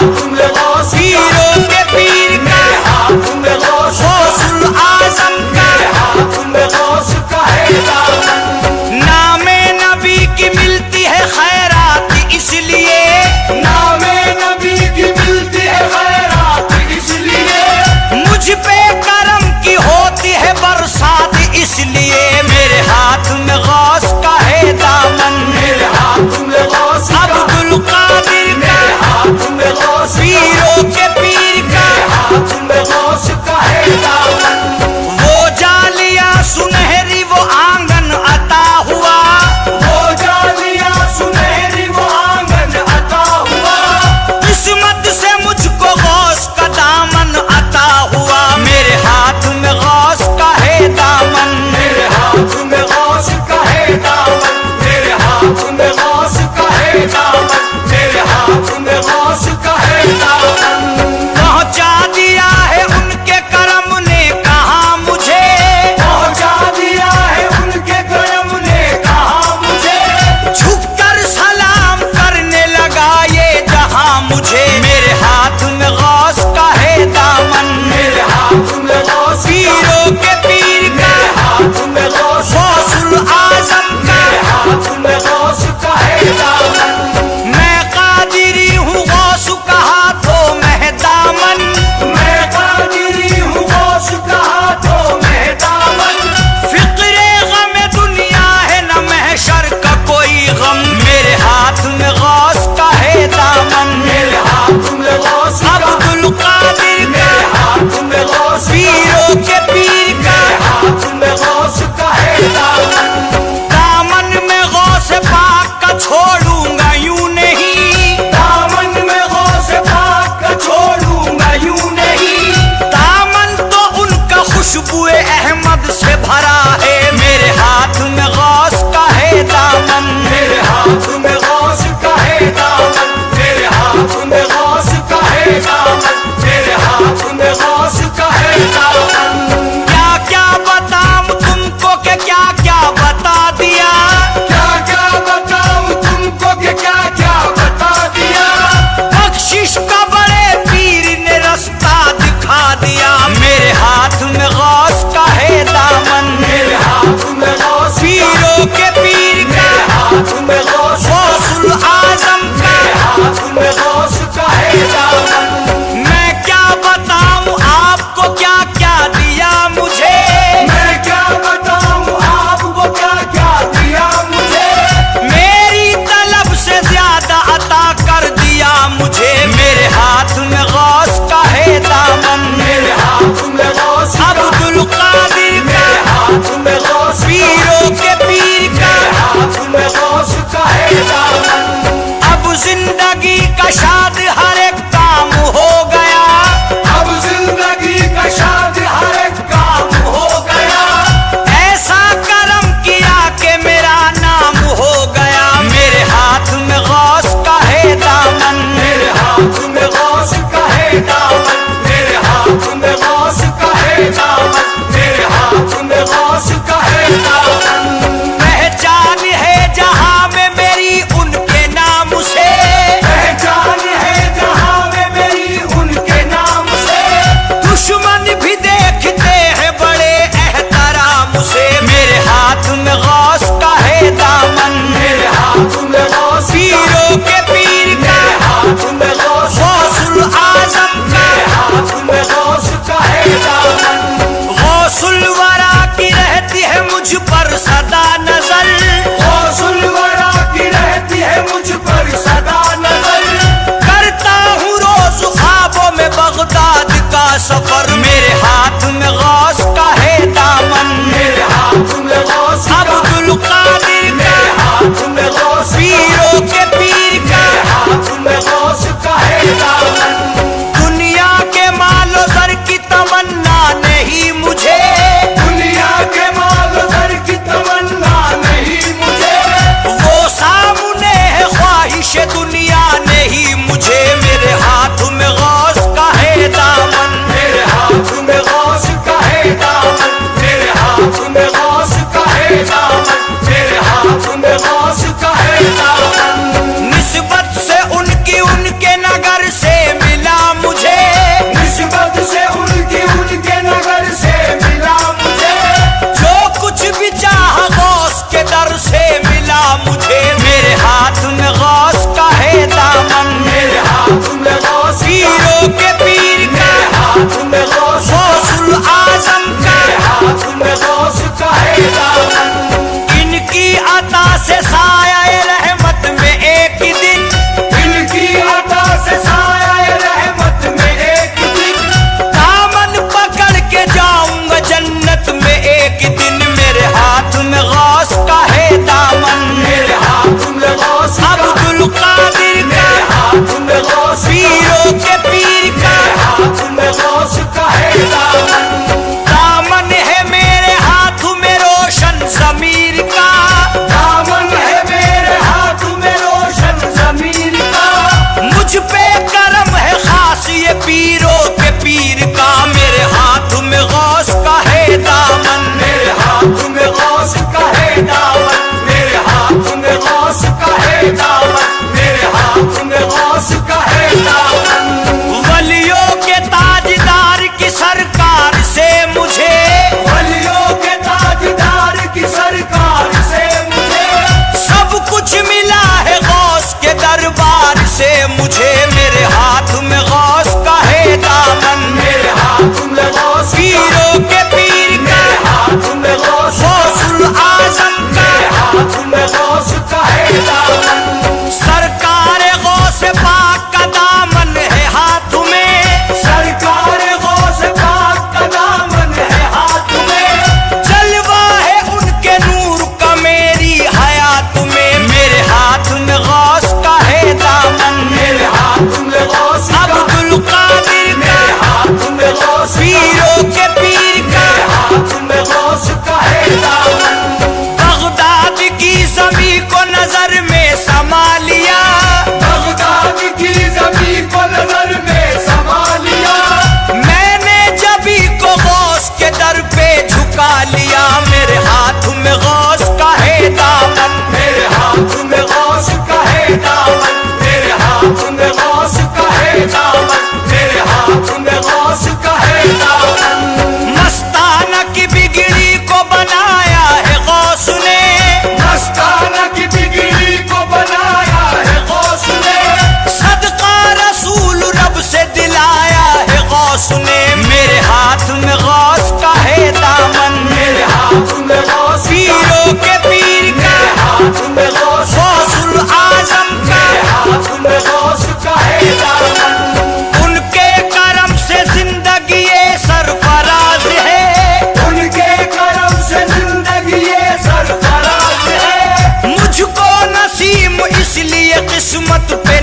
हाथ में गौस पीरों के पीर का, हाथ में गौस गौसुल आजम का, हाथ में गौस का है दामन। नामे नबी की मिलती है खैरात इसलिए, नामे नबी की मिलती है खैरात इसलिए, मुझ पे करम की होती है बरसात इसलिए, मेरे हाथ में गौस का है दामन। मेरे हाथ में गौस अब्दुल कादिर का, हाथ में गौस पीरों के पीर का, हाथ में गौस का है दामन। वो जालिया सुनहरी वो आंगन अता हुआ, वो जालिया सुनहरी वो आंगन अता हुआ, किस्मत से मुझको गौस का दामन अता हुआ, मेरे हाथ में गौस का है दामन। मेरे हाथ में गौस का है दामन। मेरे हाथ में गौस का है दामन। मेरे हाथ में गौस का है दामन। पहुंचा दिया है उनके करम ने कहा मुझे, पहुंचा दिया है उनके करम ने कहा मुझे, झुककर सलाम करने लगा ये जहां मुझे, मेरे हाथ में गौस का है दामन। मेरे हाथ में गौस पीरों के पीर का, हाथ में गौस गौसुल आजम का, हाथ में गौस का है दामन। मैं कादिरी हूँ गौस कहा तो मैं दामन, मैं कादिरी हूँ गौस का हाथों में दामन। फिक्रे गम दुनिया है न महशर का कोई गम, मेरे हाथ में गौस का है दामन। मेरे हाथ में गौस अब्दुल कादिर का, हाथ में गौस पीरों के पीर का, हाथ में गौस का है दामन। दामन में गौस पाक का छोड़ूंगा यूं नहीं, दामन में गौस पाक का छोड़ूंगा यूं नहीं, दामन तो उनका खुशबुए अहमद से भरा है, मेरे हाथ में गौस का है दामन। मेरे हाथ में गौस का है दामन। मेरे हाथ में गौस का है दामन। मेरे हाथ में गौस का है दामन। क्या क्या बताऊं तुमको के क्या क्या बता दिया, क्या क्या बताऊं तुमको कि क्या क्या बता दिया, बख्शिश का बड़े पीर ने रास्ता दिखा दिया, मेरे हाथ में गौस का है दामन। मेरे हाथ में गौस पीरों के पीर का, हाथ में गौस गौसुल आजम का, हाथ में गौस का है दामन। मैं क्या बताऊं आपको क्या क्या दिया मुझे, मैं क्या बताऊं आपको क्या क्या दिया मुझे, मेरी तलब से ज्यादा अता कर दिया मुझे, मेरे हाथ में गौस का है दामन। मेरे हाथ में गौस अब्दुल कादिर का, हाथ में गौस पीरों के पीर का, हाथ में गौस का है दामन। अब जिंदगी का शाद हर एक काम हो गया, अब जिंदगी का शाद हर एक काम हो गया, ऐसा करम किया कि मेरा नाम हो गया, मेरे हाथ में गौस का है दामन। मेरे हाथ में गौस का है दामन। मेरे हाथ में गौस का है दामन। मेरे हाथ में गौस का है दामन। पहचान है जहां में मेरी उनके नाम से, पहचान है जहां में मेरी उनके नाम से, दुश्मन भी देखते हैं बड़े एहतराम से, मेरे हाथ में गौस का है दामन। मेरे हाथ में गौस पीरों के पीर का, हाथ में गौस गौसुल आजम का, हाथ में गौस का है दामन। गौसुल वरा की रहती है मुझ पर सदा नजर, गौसुल वरा की रहती है मुझ पर सदा नजर, करता हूँ रोज ख्वाबों में बगदाद का सफर, मेरे हाथ में गौस का है दामन। मेरे हाथ में गौस अब्दुल कादिर का, हाथ में गौस पीरों के पीर का, हाथ में गौस का है दामन। दुनिया के मालो सर की तमन्ना नहीं मुझे, दुनिया के माल दर की तमन्ना नहीं मुझे, वो सामने है ख्वाहिश दुनिया नहीं मुझे, मेरे हाथ में गौस का है दामन। मेरे हाथ हाथ में गौस गौसुल आजम का मेरे हाथ में गौस का है दामन। इनकी अता से साया रहमत में एक दिन, इनकी अता से साया रहमत में एक दिन, दामन पकड़ के जाऊंगा जन्नत में एक दिन। मेरे हाथ में गौस का है दामन, मेरे हाथ में गौस का, अब्दुल कादिर का, मेरे हाथ में गौस का, पीरों के पीर का मेरे हाथ में गौस का है दामन। दामन है मेरे हाथ में रोशन ज़मीर का, दामन है मेरे हाथ में रोशन ज़मीर का, मुझ पे करम है खास ये पीरों के पीर का। मेरे हाथ में गौस का है दामन, मेरे हाथ में गौस का है दामन, मेरे हाथ में गौस का है दामन, मेरे हाथ में गौस का है दामन। वलियों के ताजदार की सरकार से मुझे, वलियों के ताजदार की सरकार से मुझे, सब कुछ मिला है गौस के दरबार से मुझे। मेरे हाथ में गौस का है दामन, मेरे हाथ में गौस का, पीरों के पीर का, मेरे हाथ में गौस का, गौसुल आजम का, मेरे हाथ में गौस का है दामन। सरकार गौस पाक का दामन है हाथ में, सरकार गौस पाक का दामन है हाथ में, जलवा है उनके नूर का मेरी हयात में। मेरे हाथ में गौस का है दामन, मेरे हाथ में गौस का, अब्दुल कादिर का, मेरे हाथ में गौस का, पीरों के पीर का, मेरे हाथ में गौस का है दामन। बगदाद की जमी को नजर में समा लिया, बगदाद की जमीन को नजर में समा लिया, मैंने जबी को गौस के दर पे झुका लिया। मेरे हाथ में गौस का है दामन, मेरे हाथ में गौस का है दामन, मेरे हाथ में गौस का है दामन, मेरे हाथ में गौस का है दामन। मस्ताना की बिगड़ी को बनाया है गौस ने, मस्ताना की बिगड़ी को बनाया है गौस ने, सदका रसूल रब से दिलाया है गौस ने। मेरे हाथ में गौस का है दामन, मेरे हाथ में गौस का, पीरों के पीर का, मेरे हाथ में गौस का, गौसुल आजम का, मेरे हाथ में गौस का है दामन। उनके करम से जिंदगी ये सरफराज है, उनके करम से जिंदगी ये सरफराज है, मुझको नसीम इसलिए किस्मत पे